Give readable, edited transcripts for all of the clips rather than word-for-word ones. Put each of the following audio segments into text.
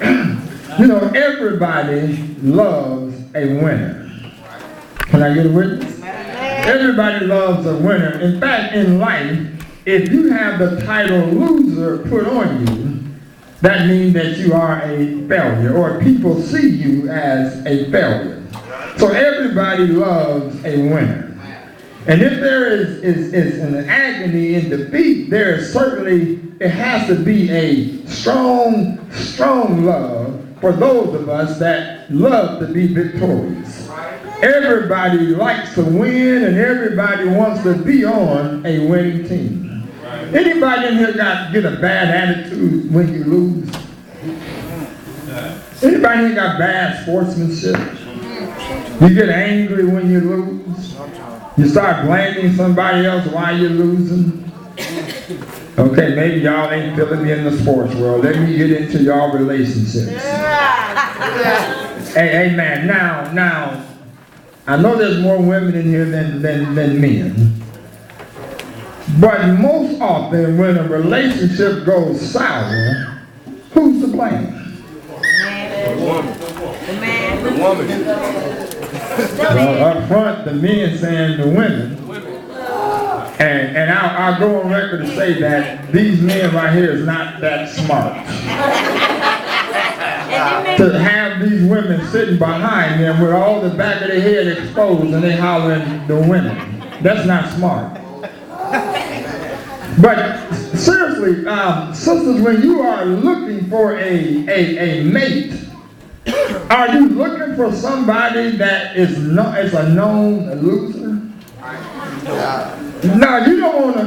You know, everybody loves a winner. Can I get a witness? Everybody loves a winner. In fact, in life, if you have the title loser put on you, that means that you are a failure, or people see you as a failure. So everybody loves a winner. And if there is an agony in defeat, there is certainly, it has to be a strong love for those of us that love to be victorious. Everybody likes to win, and everybody wants to be on a winning team. Anybody in here get a bad attitude when you lose? Anybody here got bad sportsmanship? You get angry when you lose? You start blaming somebody else while you're losing? Okay, maybe y'all ain't feeling me in the sports world. Let me get into y'all relationships. Hey, amen. Now, I know there's more women in here than men. But most often when a relationship goes sour, who's to blame? The woman. Well, up front, the men saying the women. And I'll go on record to say that these men right here is not that smart. To have these women sitting behind them with all the back of their head exposed and they hollering the women. That's not smart. But seriously, sisters, when you are looking for a mate, are you looking for somebody that is a known loser? No, you don't want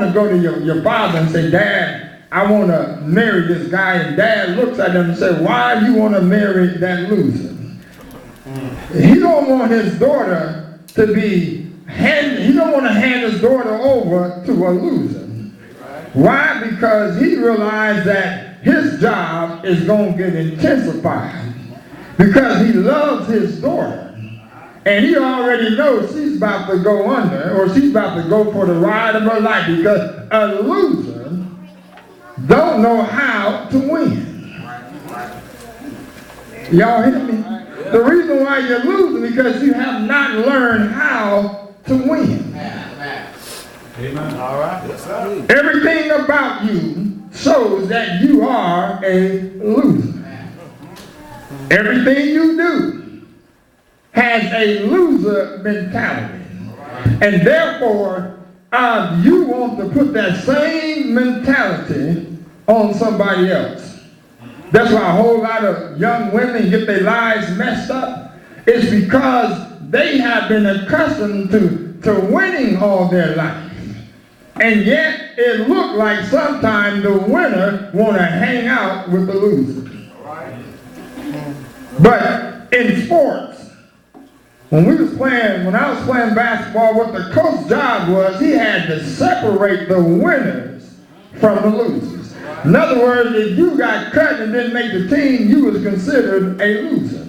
to go to your father and say, Dad, I want to marry this guy, and Dad looks at him and says, why do you want to marry that loser? He don't want his daughter to be he don't want to hand his daughter over to a loser. Why? Because he realized that his job is going to get intensified because he loves his daughter. And he already knows she's about to go under, or she's about to go for the ride of her life, because a loser don't know how to win. Y'all hear me? The reason why you're losing is because you have not learned how to win. Amen. All right. Yes, sir. Everything about you shows that you are a loser. Everything you do has a loser mentality. And therefore, you want to put that same mentality on somebody else. That's why a whole lot of young women get their lives messed up. It's because they have been accustomed to winning all their life. And yet, it looked like sometimes the winner want to hang out with the loser. But in sports, when I was playing basketball, what the coach's job was, he had to separate the winners from the losers. In other words, if you got cut and didn't make the team, you was considered a loser.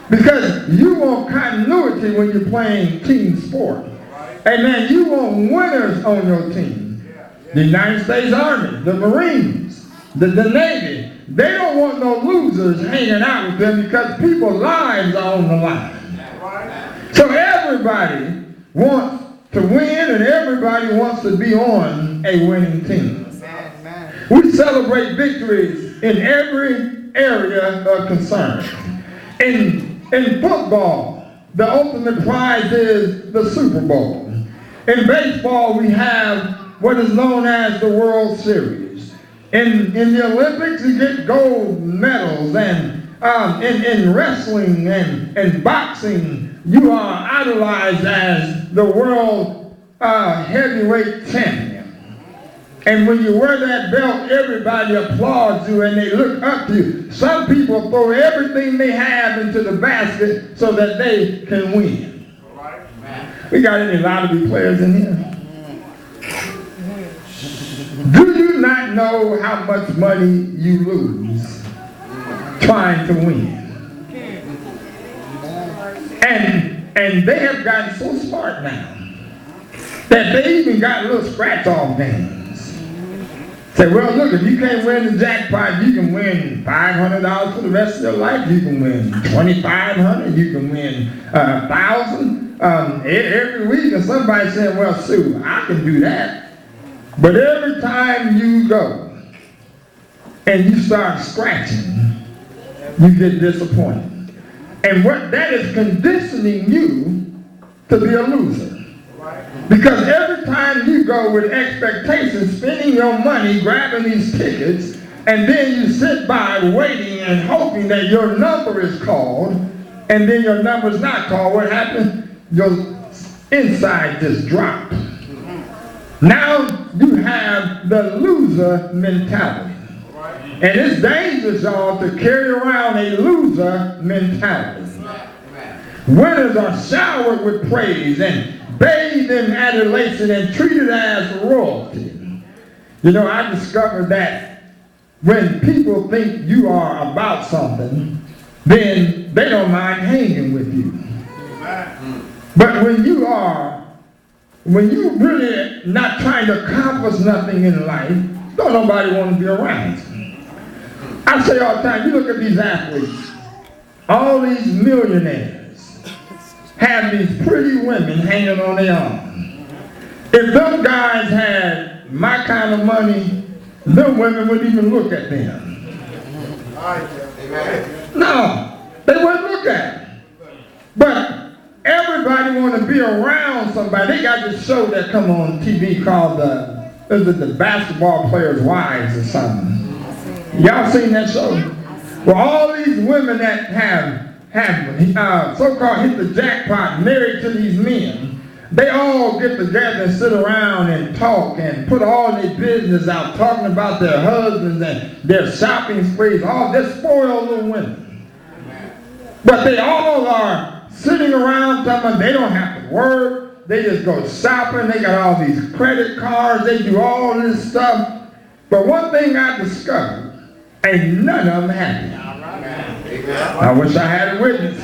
Because you want continuity when you're playing team sport. Amen. You want winners on your team. The United States Army, the Marines, the Navy, they don't want no losers hanging out with them because people's lives are on the line. So everybody wants to win and everybody wants to be on a winning team. We celebrate victories in every area of concern. In football, the ultimate prize is the Super Bowl. In baseball, we have what is known as the World Series. In the Olympics, you get gold medals, and in wrestling and boxing, you are idolized as the world heavyweight champion. And when you wear that belt, everybody applauds you and they look up to you. Some people throw everything they have into the basket so that they can win. We got any lottery players in here? Do you not know how much money you lose trying to win? And they have gotten so smart now that they even got little scratch-off games. Say, well, look, if you can't win the jackpot, you can win $500 for the rest of your life. You can win $2,500. You can win $1,000 every week. And somebody said, well, Sue, I can do that. But every time you go and you start scratching, you get disappointed. And what that is conditioning you to be a loser. Because every time you go with expectations, spending your money, grabbing these tickets, and then you sit by waiting and hoping that your number is called, and then your number is not called, what happens? Your inside just dropped. Now you have the loser mentality. And it's dangerous, y'all, to carry around a loser mentality. Winners are showered with praise and bathed in adulation and treated as royalty. You know, I discovered that when people think you are about something, then they don't mind hanging with you. But when you really not trying to accomplish nothing in life, don't nobody want to be around you. I say all the time, you look at these athletes, all these millionaires, have these pretty women hanging on their arm. If them guys had my kind of money, them women wouldn't even look at them. No, they wouldn't look at them. But everybody want to be around somebody. They got this show that come on TV called the Basketball Players' Wives or something. Y'all seen that show? Well, all these women that have so-called hit the jackpot, married to these men, they all get together and sit around and talk and put all their business out, talking about their husbands and their shopping sprees, all this spoiled little women. But they all are sitting around talking, they don't have to work, they just go shopping, they got all these credit cards, they do all this stuff. But one thing I discovered, ain't none of them happy. I wish I had a witness.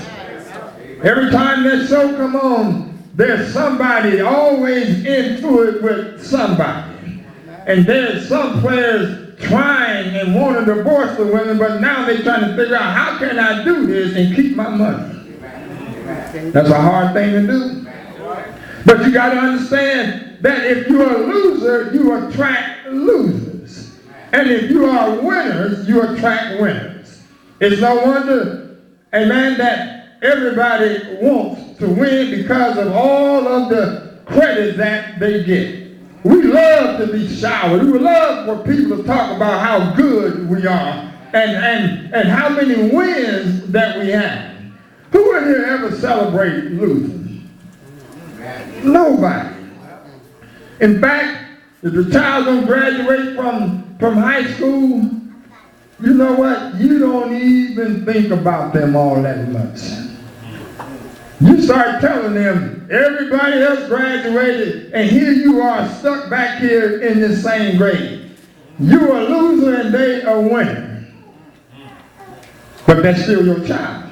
Every time that show come on, there's somebody always into it with somebody. And there's some players trying and want to divorce the women, but now they're trying to figure out, how can I do this and keep my money? That's a hard thing to do. But you got to understand that if you're a loser, you attract losers. And if you are winners, you attract winners. It's no wonder, amen, that everybody wants to win because of all of the credit that they get. We love to be showered. We would love for people to talk about how good we are and how many wins that we have. Who in here ever celebrate losing? Nobody. In fact, if the child don't graduate from high school, you know what? You don't even think about them all that much. You start telling them, everybody else graduated, and here you are stuck back here in the same grade. You're a loser and they a winner. But that's still your child.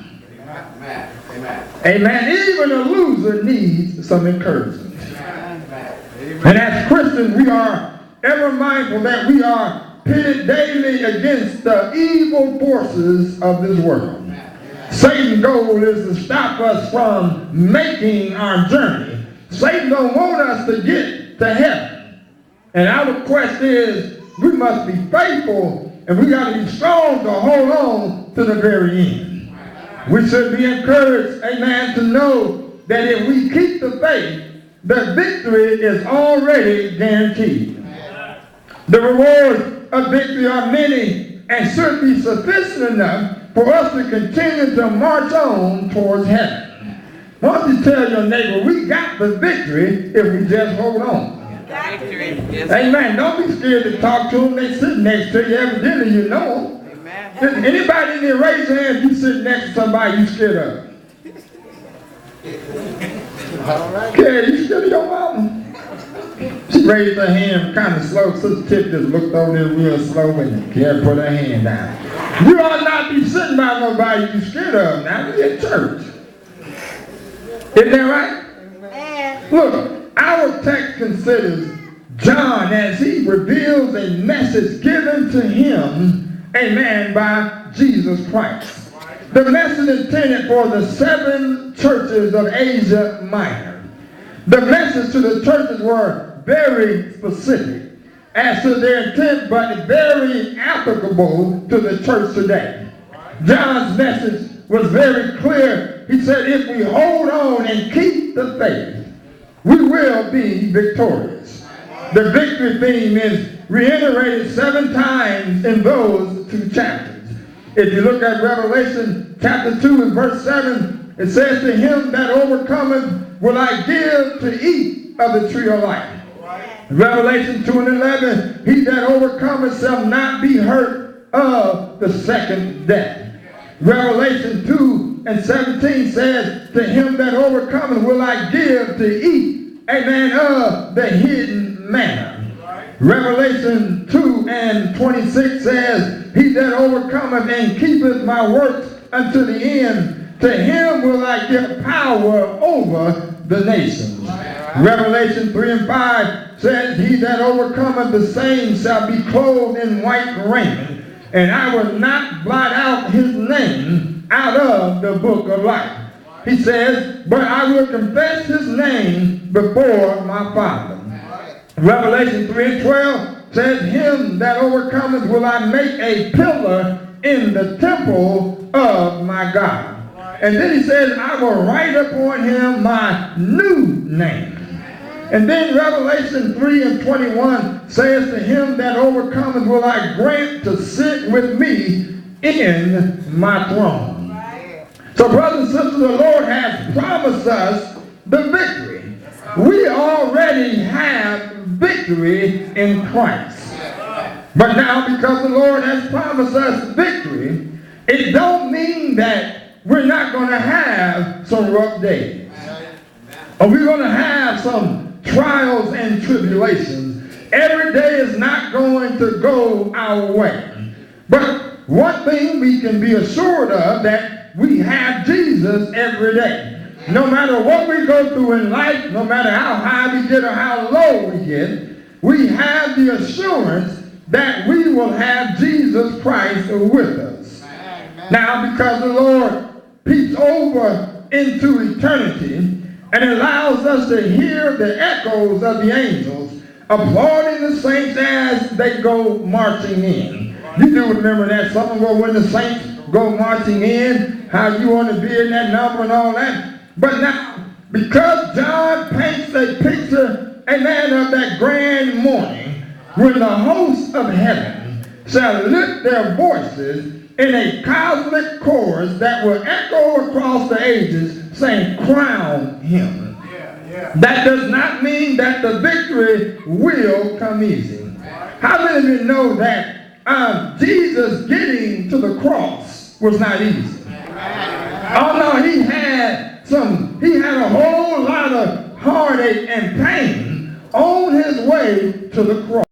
Amen. Even a loser needs some encouragement. And as Christians, we are ever mindful that we are pitted daily against the evil forces of this world. Satan's goal is to stop us from making our journey. Satan don't want us to get to heaven. And our quest is, we must be faithful and we got to be strong to hold on to the very end. We should be encouraged, amen, to know that if we keep the faith, the victory is already guaranteed. The rewards of victory are many and should be sufficient enough for us to continue to march on towards heaven. Why don't you tell your neighbor, we got the victory if we just hold on. Amen. Don't be scared to talk to them. They sit next to you. Evidently you know them. Amen. Anybody in there raise your hand if you sit next to somebody you scared of? All right. Okay, you scared of your mama? She raised her hand kind of slow. Sister Tip just looked over there real slow and can't put her hand down. You ought not be sitting by nobody you scared of now. You're in church. Isn't that right? Look, our text considers John as he reveals a message given to him, amen, by Jesus Christ. The message intended for the 7 churches of Asia Minor. The message to the churches were very specific as to their intent, but very applicable to the church today. John's message was very clear. He said, if we hold on and keep the faith, we will be victorious. The victory theme is reiterated 7 times in those 2 chapters. If you look at Revelation chapter 2 and verse 7, it says, to him that overcometh will I give to eat of the tree of life. Revelation 2 and 11, he that overcometh shall not be hurt of the second death. Revelation 2 and 17 says, to him that overcometh will I give to eat, amen, of the hidden manna. Revelation 2 and 26 says, he that overcometh and keepeth my works unto the end, to him will I give power over the nations. Revelation 3 and 5 says, he that overcometh the same shall be clothed in white raiment, and I will not blot out his name out of the book of life. He says, but I will confess his name before my Father. Revelation 3 and 12 says, him that overcometh will I make a pillar in the temple of my God. And then he says, I will write upon him my new name. And then Revelation 3 and 21 says, to him that overcometh will I grant to sit with me in my throne. So brothers and sisters, the Lord has promised us the victory. We already have victory in Christ. But now because the Lord has promised us victory, it don't mean that we're not going to have some rough days. Or we're going to have some trials and tribulations. Every day is not going to go our way. But one thing we can be assured of, that we have Jesus every day. No matter what we go through in life, no matter how high we get or how low we get, we have the assurance that we will have Jesus Christ with us. Now, because the Lord peeks over into eternity and allows us to hear the echoes of the angels applauding the saints as they go marching in. You do remember that song, when the saints go marching in, how you want to be in that number and all that. But now, because John paints a picture, amen, of that grand morning when the hosts of heaven shall lift their voices in a cosmic chorus that will echo across the ages saying, crown him. That does not mean that the victory will come easy. How many of you know that Jesus getting to the cross was not easy? Oh no, he had a whole lot of heartache and pain on his way to the cross.